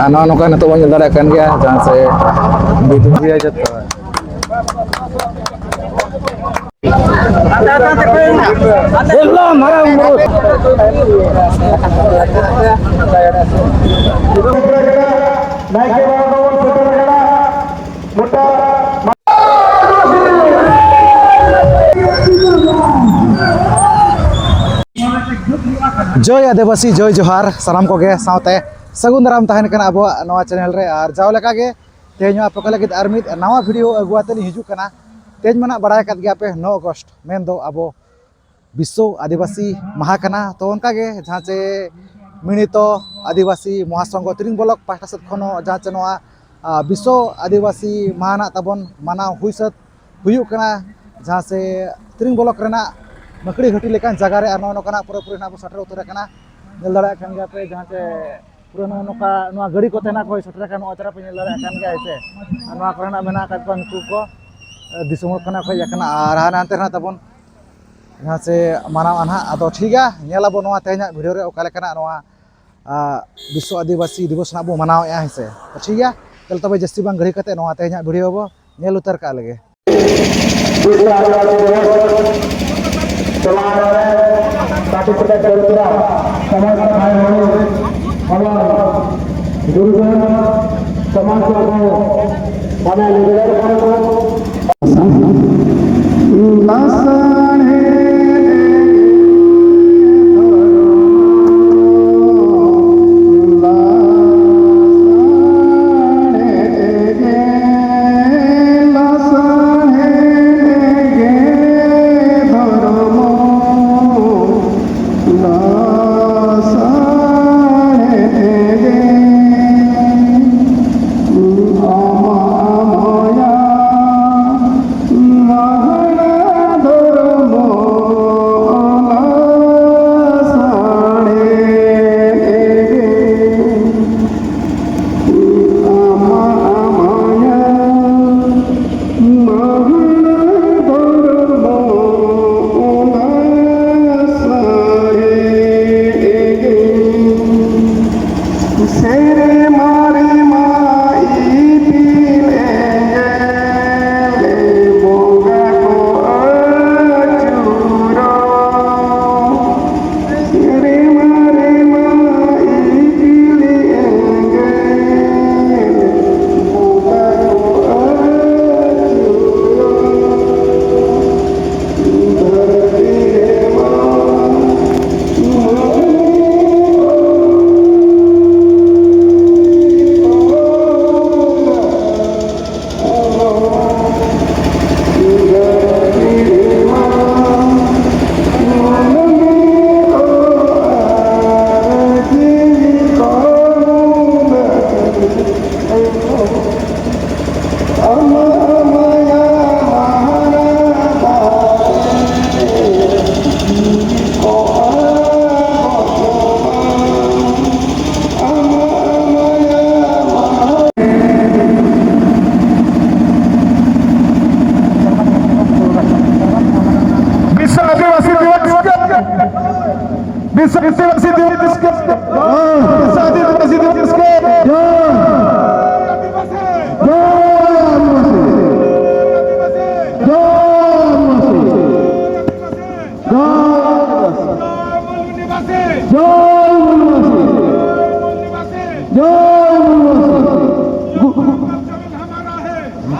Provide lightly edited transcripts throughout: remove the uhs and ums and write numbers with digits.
Ano kan itu menyelenggarakan dia jangan saya begitu dia aja tuh. Belum marah urut. Joy Adivasi Joy Johar salam ko ge saute sagun daram tahen kana abo nawa channel re ar jaw leka ge teño apo lagit armit nawa video aguateli hiju kana तेज मना बड़ा कत गया पे 9 अगस्त main दो अब विश्व आदिवासी माह कना तो उनका गे जहाँ से मिणित आदिवासी महासंघ तिरिंग ब्लॉक पास्टा सद खनो जहाँ से नवा विश्व आदिवासी माहना तबन माना हुई सद हुयु कना जहाँ से तिरिंग ब्लॉक रेना मकड़ी घटी लेकान जगह रे अनो नोकना पूरा पूरा ना सटर उतर कना नेल दड़ा कान गया पे जहाँ से पूरा नोका नवा गड़ी को तेना कोई सटर कान अतरा पे नेल दड़ा कान गया ऐसे नवा करना बना कत को नुकु को दिसुम कना खय yakana arahan ante na tabon यहाँ से मानव अना अदो ठीक है नेलाबो नवा तेना वीडियो रे ओकाले कना नवा विश्व आदिवासी दिवस ना बो मनाव या से ठीक है चल तबे जस्ती बांग घड़ी कते नवा तेना वीडियो बो नेल उतर का लगे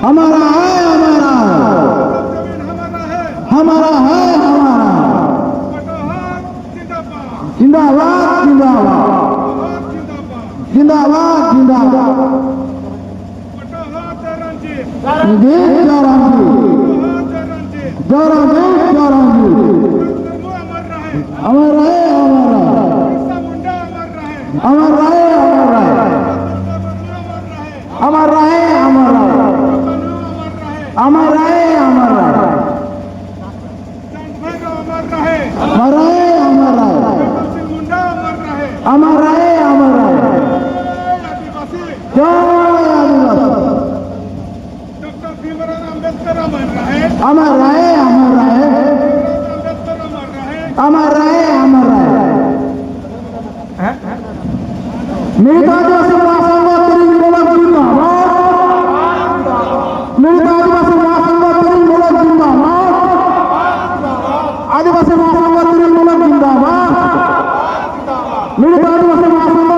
हमारा है हमारा है जिंदाबाद जिंदाबाद जिंदाबाद अमर रहे अमर रहे अमर रहे अमर रहे अमर रहे अमर रहे जय आदिवासी। डॉक्टर भीमराव अंबेडकर अमर रहे। अमर रहे अंबेडकर अमर रहे। अमर रहे मिगता आदिवासी महासंघ तरी मूलक जिंदाबाद। मिगता आदिवासी महासंघ तरी मूलक जिंदाबाद। आदिवासी महासंघ तरी मूलक जिंदाबाद। मिगता आदिवासी महासंघ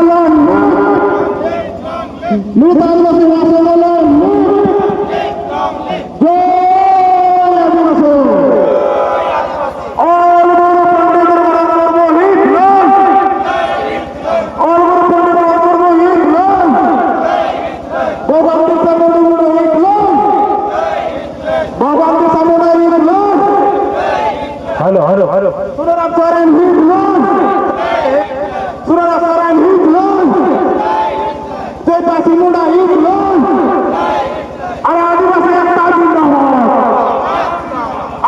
मिगता आदिवासी महासंघ हेलो सुराराम सोरेन हिंदुस्तान। सुराराम सोरेन हिंदुस्तान। जयपासी मुंडा हिंदुस्तान। अरे आदिवासी एकता जिंदाबाद।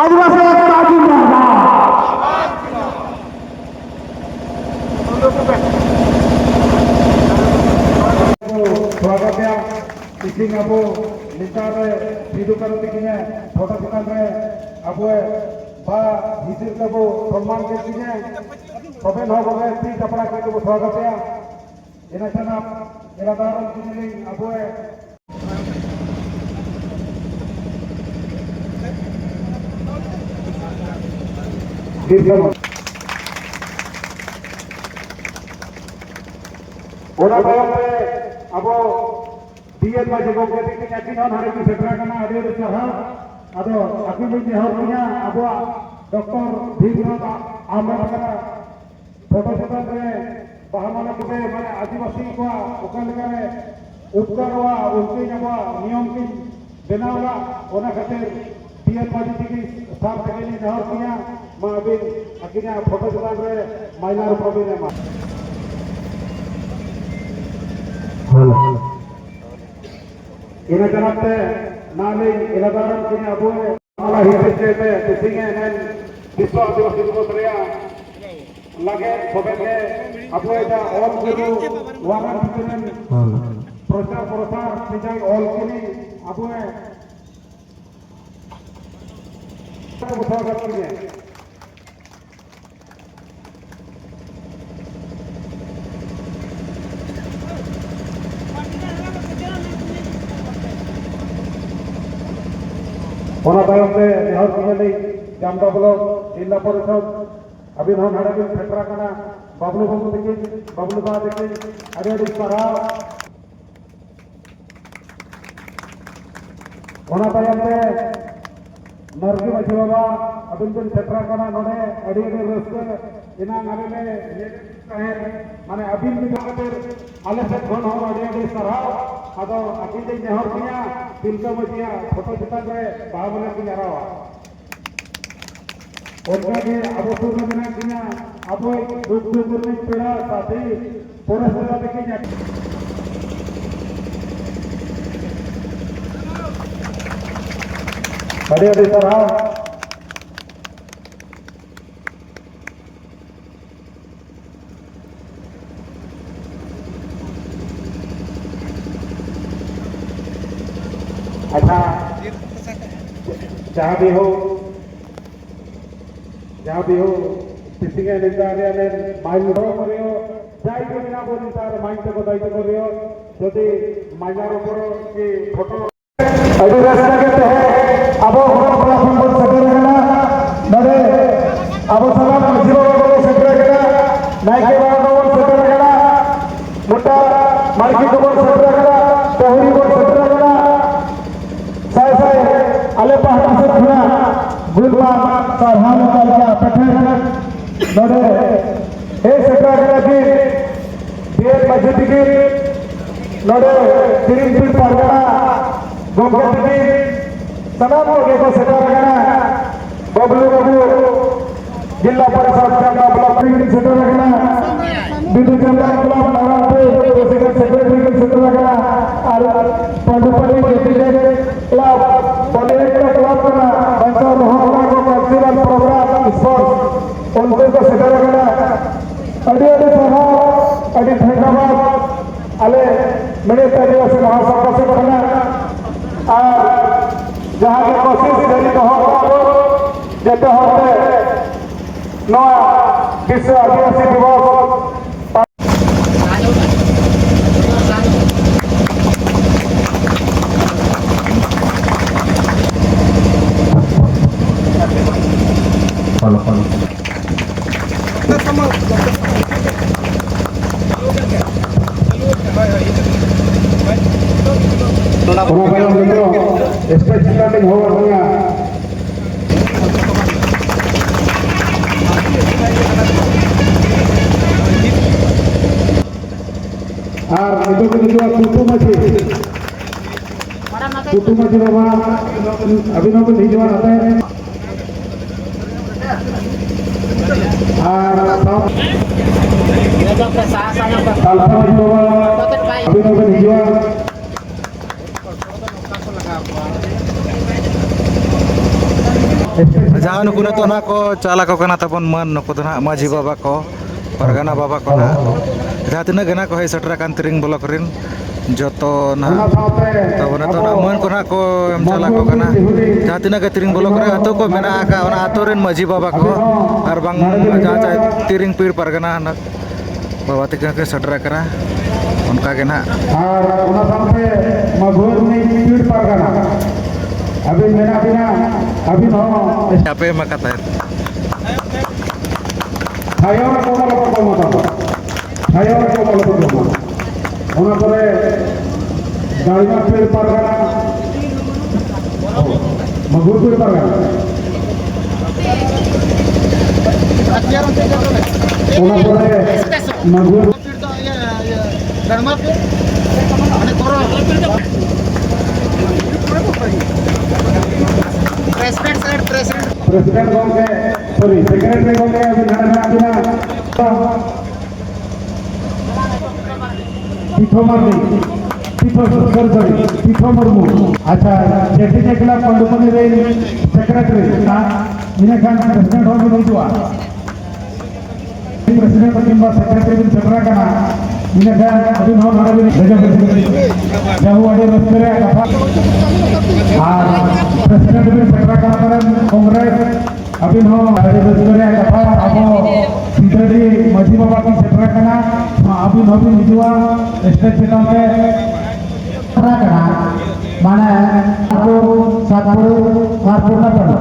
आदिवासी एकता जिंदाबाद। स्वागत है इसी अब निचार सिदु कानु तकिन फोटो चितान रे अब बा हिसिर को सम्मान के दिने सभेन हो गए ती कपड़ा के को स्वागत है इना तना इलादारन दिने अब दीर्घ ओना बायम पे अब डीएल मा जगो के दिने याकिन हन हरे की सेटरा कना आदि सहा अदो अकिन में हर किया अब डॉक्टर भीमराव आंबेडकर फोटो चित्र रे बहामाना के माने आदिवासी को ओकन लेकारे उपकार वा उनके जबा नियम की बनावला ओना खातिर डीएल मा की साफ करने नहर किया मा अभी अकिना फोटो चित्र रे महिला प्रवीण मा ina kanate nali iladaran kini abu ala hisete tisinge nen biswa adivasi divos reya lage sobenge abu eta all guru waran kinen prachar prasar nijai all kini abu स्वागत कीजिए ओना तायम ते नेहर किनेली जामदा ब्लॉक जिला परिषद अभिनव नाडा फेटरा कना बबलू बाबू देखी बबलू बा देखी अरे अड़ी सरा ओना तायम ते नरकी मछी बाबा अभिनव फेटरा कना नोडे अड़ी अड़ी रस्ते इना नाले में कहे माने अभिन भी खातिर आले से फोन हो अड़ी अड़ी सरा अदो अकिन नेहर किया तिलका मजिया फोटो चित्र रे बाबला की नरावा उनका के अब सुर में किया अब दुख दुख में पीड़ा साथी पूरा सदा देखी जा बड़े बड़े तरह अच्छा जहाँ भी हो किसी के निकाले ने माइल रो करियो जाई के बिना बोली तार माइल को दायित्व करियो यदि माइलार ऊपर की फोटो अभी रास्ता कहते हैं अब बड़ा सुंदर सदर रहना नरे अब सलाम जीरो को सदर रहना नाई के बाद वो सदर रहना मोटा माइक को सदर रहना तोहरी को सदर रहना अले पहाड़ से खुला गुलवा सरहान का पठन नडे हे सेक्रेटरी की देर मस्जिद की नडे तिरिंपी परगना गोमगत की तमाम लोगों को सेक्रेटरी बबलू बाबू जिला परिषद का ब्लॉक सेक्रेटरी बिदु चंद्र ब्लॉक नारायणपुर सेक्रेटरी सेक्रेटरी और पंडुपल्ली जेपीजे क्लब पॉलिटिकल क्लब का बंचा मोहल्ला को कल्चरल प्रोग्राम स्पोर्ट्स उनको सेक्रेटरी अड़ी अड़ी सभा धन्यवाद आले मेरे आदिवासी महासभा से बढ़ना और जहाँ के कोशिश करी तो जेते होते नया विश्व आदिवासी दिवस स्पेशल हो गया और कुटु माझी बाबा अभिनव निजवान आते हैं और अभिनव निजवान जहाँ नुकु तो ना को चाला को कना तबन मन नुकु तो ना माझी बाबा को परगना बाबा को ना जहाँ तीना गना को है सटरा कान तिरिंग ब्लॉक रिन जोतो ना तब ना तो ना मन को ना को एम चाला को कना जहाँ तीना के तिरिंग ब्लॉक रे अतो को मेना आका ओना अतो रिन माझी बाबा को और बांग जहाँ चाहे तिरिंग पीर परगना ना बाबा तिका के सटरा करा उनका के ना और ओना सामने मगोर में पीर परगना अभी मेरा बिना अभी नो यहाँ पे मैं कहता है छाया को मत छाया को मत ओना करे गाड़ी में पेड़ परगना मगुर पेड़ परगना ओना करे मगुर गरमा पे माने करो प्रेसिडेंट होंगे सॉरी सेक्रेटरी होंगे अभी नारायण पीठो मर्मी पीठो सॉरी पीठो मुर्मू अच्छा जेठी देखला पंडुपनी रे सेक्रेटरी ना इने खान प्रेसिडेंट होंगे नहीं हुआ प्रेसिडेंट किंबा सेक्रेटरी बिन सेक्रेटरी का इने खान अभी नो नरवी जहुवाड़ी रस्ते कथा और प्रेसिडेंट बिन सेक्रेटरी का कांग्रेस अभी नो रस्ते कथा अब सीधे माझी बाबा की सेक्रेटरी का अभी नो भी निजुआ स्टेट चिता पे करा माने आपको सातपुर कारपुर ना पड़ता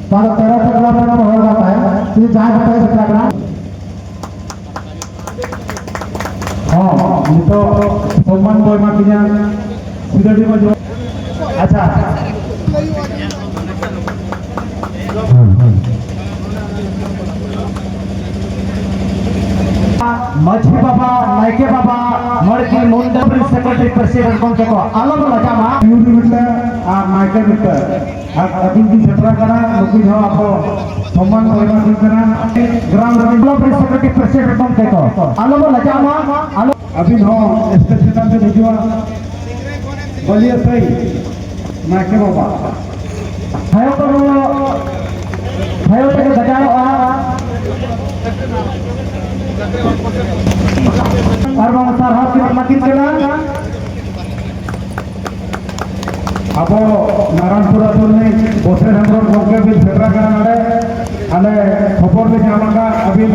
पर 13 टकला में हो जाता है ये जहाँ जाता है सेक्रेटरी हाँ ये तो सम्मान बोल मार किया सीधे में जो अच्छा माझी बाबा नायके बाबा मड़की मुंडा सेक्रेटरी प्रेसिडेंट कौन को अलग लगा मा यूरी बिट्टा आ नायके बिट्टा अभी की छतरा करा लोकी जो आपको सम्मान बोल मार करना ग्राम रविंद्र सेक्रेटरी प्रेसिडेंट कौन को अलग लगा मा अभी नो स्टेशन से निजुआ बोलिए सही नायके बाबा भयो तो बजाओ और सर हाथ की मकिन केला अब नारायणपुर अतुल ने बोसे हमरो गोके भी फेरा करा नडे आले खबर भी जामंगा अभी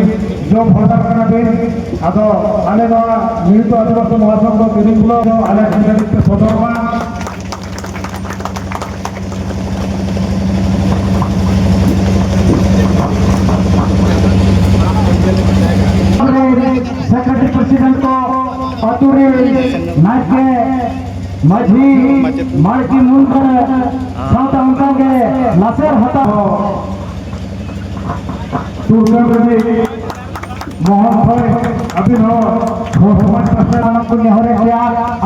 जो भरदार करना भी अदो आले नो मिलित आदिवासी महासंघ को तिरिंगुलो आले संगठित सदरमा सेक्रेटरी प्रेसिडेंट को अतुरी नायके माझी मार्की मुंडर साउथ उनका के लासेर हता टूर्नामेंट में मोहन भाई अभी नो समाज प्रशासन को नेहरे किया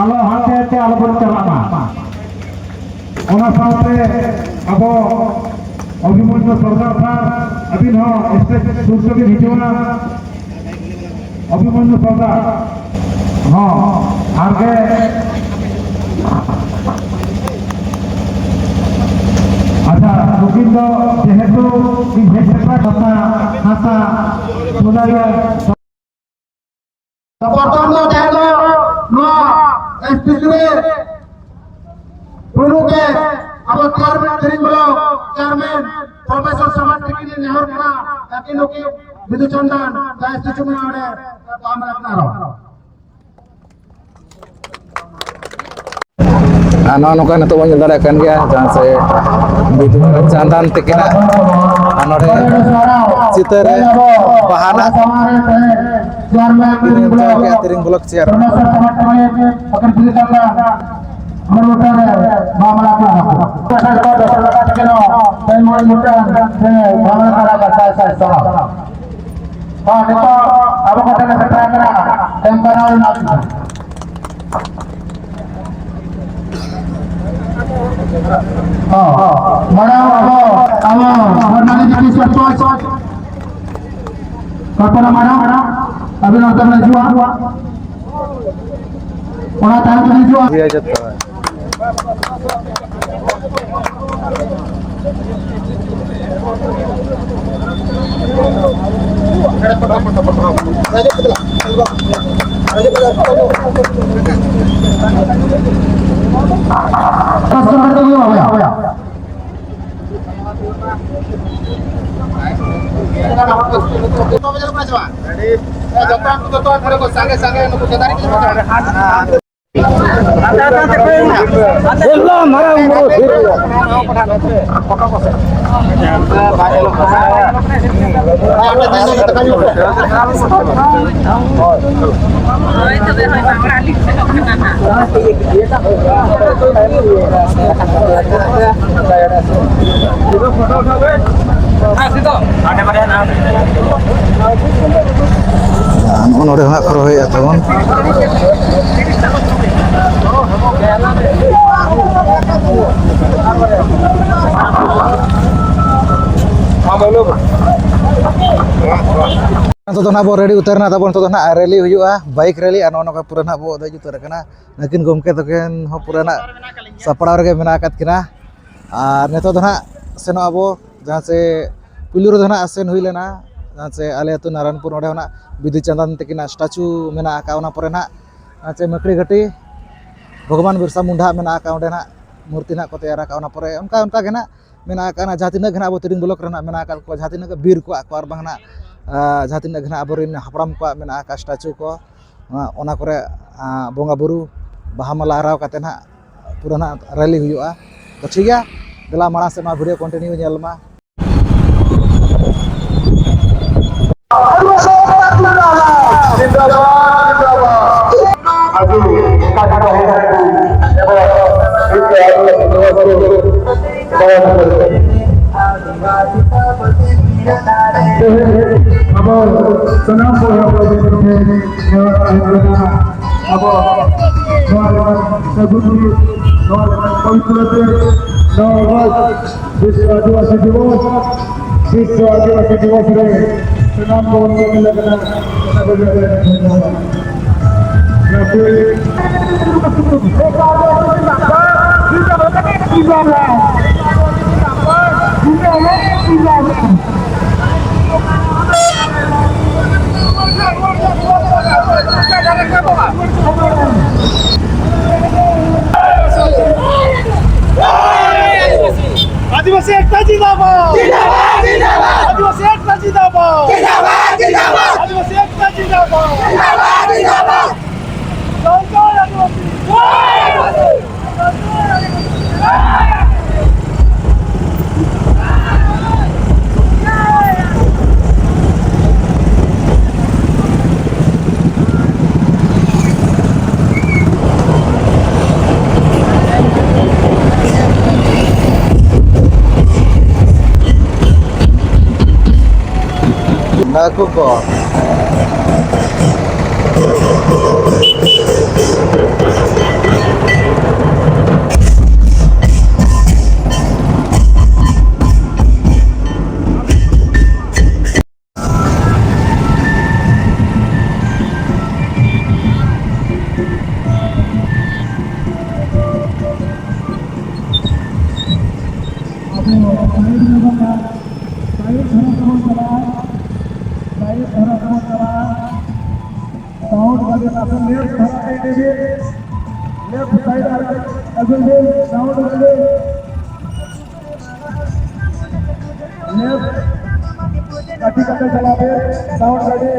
आलो हाथे ते आलो बोल चलाना ओना साथे अब अभिमन्यु सरदार साहब अभी नो स्टेज दूर से हिजुना अभिमन्यु सरदार हाँ आगे अच्छा मुकिंदो जेहेतु इन क्षेत्र कथा हासा सुनाया Pertama adalah Noa SPC Puru ke abang chairman Profesor Samad Tikini Nehor kena yakin oke Bidu Chandan dan SPC mana ada pamer naro. Ano kan itu menyelenggarakan dia jangan saya begitu cantan tikina ano deh citar bahana ini untuk catering blok chair akan berikanlah merupakan mamalaka dan merupakan mamalaka saya itu apa kata saya temporal nanti. Mana warna jadi sesuatu. Kata mana? Abi nonton lagi jua. Orang tahu lagi jua. dia jatuh. Customer itu apa ya? Ano udah nggak keroh ya teman? Toto na bo ready utar na tapon toto na rally huyua bike rally ano ka pura na bo da jutar kana nakin gomke to ken ho pura na sapara rege menakat kina ar neto to na seno abo jahan se pulur to na asen huilena jahan se ale atu naranpur ode na bidu chandan tekina statue mena ka ona pore na se makri gati भगवान बिरसा मुंडा मेना का ओंडे ना मूर्ति ना को तैयार का ओना परे उनका उनका गेना मेना का ना जातिना गेना अब तिरिंग ब्लॉक रेना मेना का को जातिना के बीर को आर बांगना जातिना गेना अबरिन हापराम को मेना का स्टैचू को ओना करे बोंगा बुरु बाहा माला हराव काते ना पूरा ना रैली हुआ तो ठीक है देला मारा से मा वीडियो कंटिन्यू नेल मा आदिवासी एकता जिंदाबाद जिंदाबाद जिंदाबाद आदिवासी एकता जिंदाबाद जिंदाबाद जिंदाबाद आदिवासी एकता जिंदाबाद जिंदाबाद जिंदाबाद जय जय आदिवासी aku kok Saya आपण लेफ्ट साइड अजून साऊंड मध्ये लेफ्ट काठी काटे चलावे साऊंड मध्ये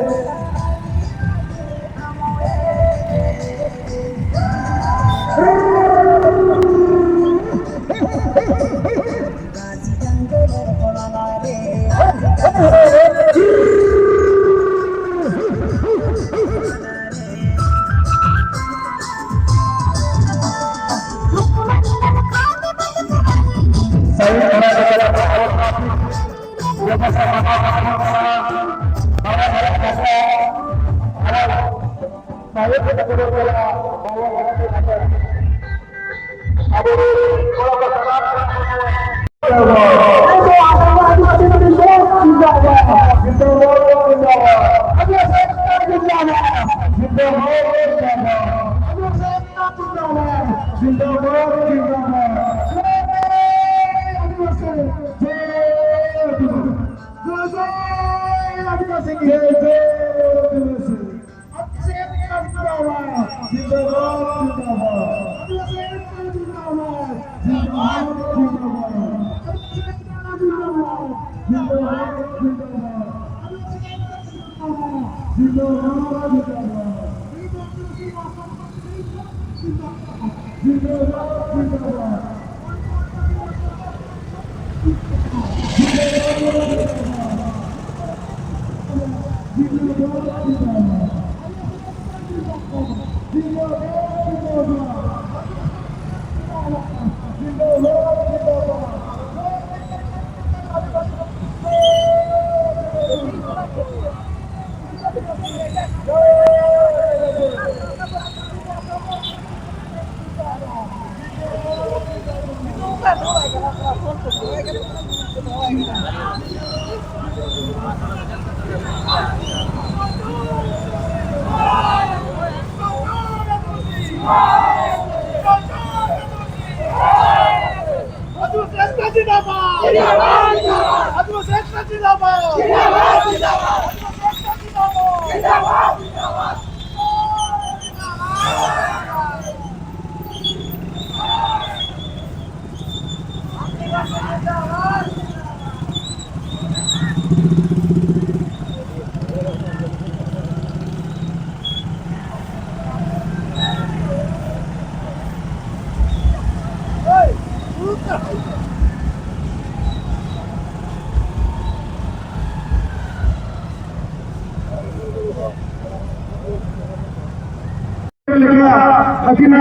अखिना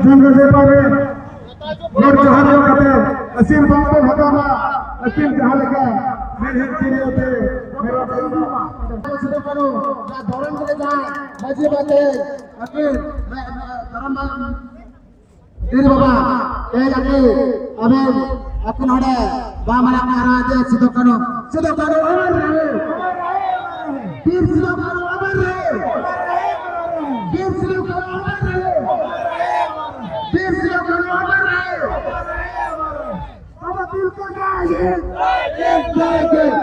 जंग से पावे और जहां लोग असीम बाप पे भगाना असीम जहां लगा मेरे चिरे होते मेरा शुरू करो ना धर्म के जा मजे बाते अखिल मैं धर्म तेरे बाबा ए लगे अबे अखिल हड़े बा मना करा दे सिद्धो करो अमर रहे पीर सिद्धो करो अमर रहे पीर सिद्धो करो अमर रहे पीर सिद्धो करो अमर रहे बाबा दिल को जाए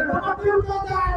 बाबा दिल को जाए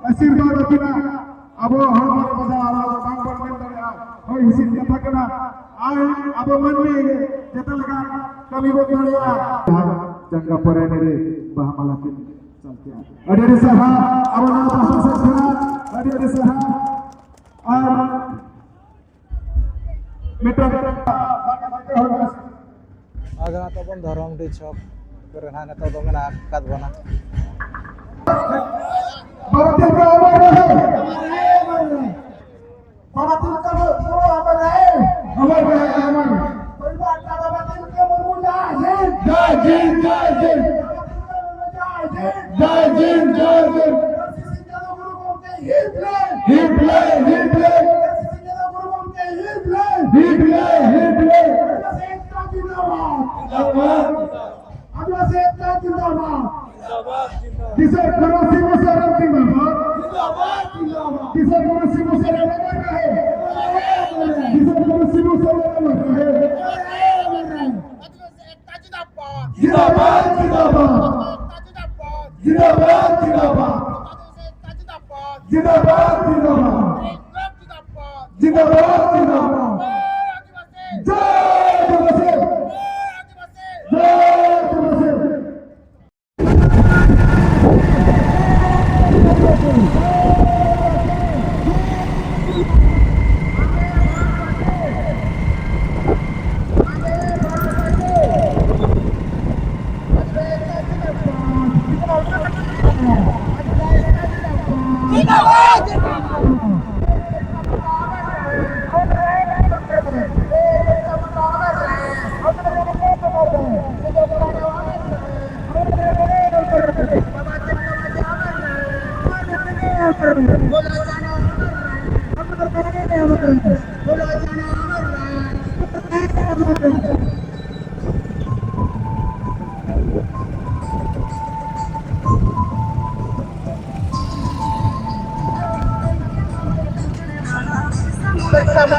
आशीर्वाद अकिना अब हर बजा आवाज बांग बांग दरिया होय हिसिन कथा कना आय अब मन में जतन लगा कमी वो दरिया जंगा परे रे बहमला के चलते अडेरे सहा अब ना भाषा से सुना अडेरे सहा और मित्र agak atau pun dorong di shop karena atau dong nak kat bona बाबा का अमर रहे बाबा का वो अमर रहे अमर परिवार का बाबा के मुर्मुला जय जय जय जय जय जय जय जय Bersama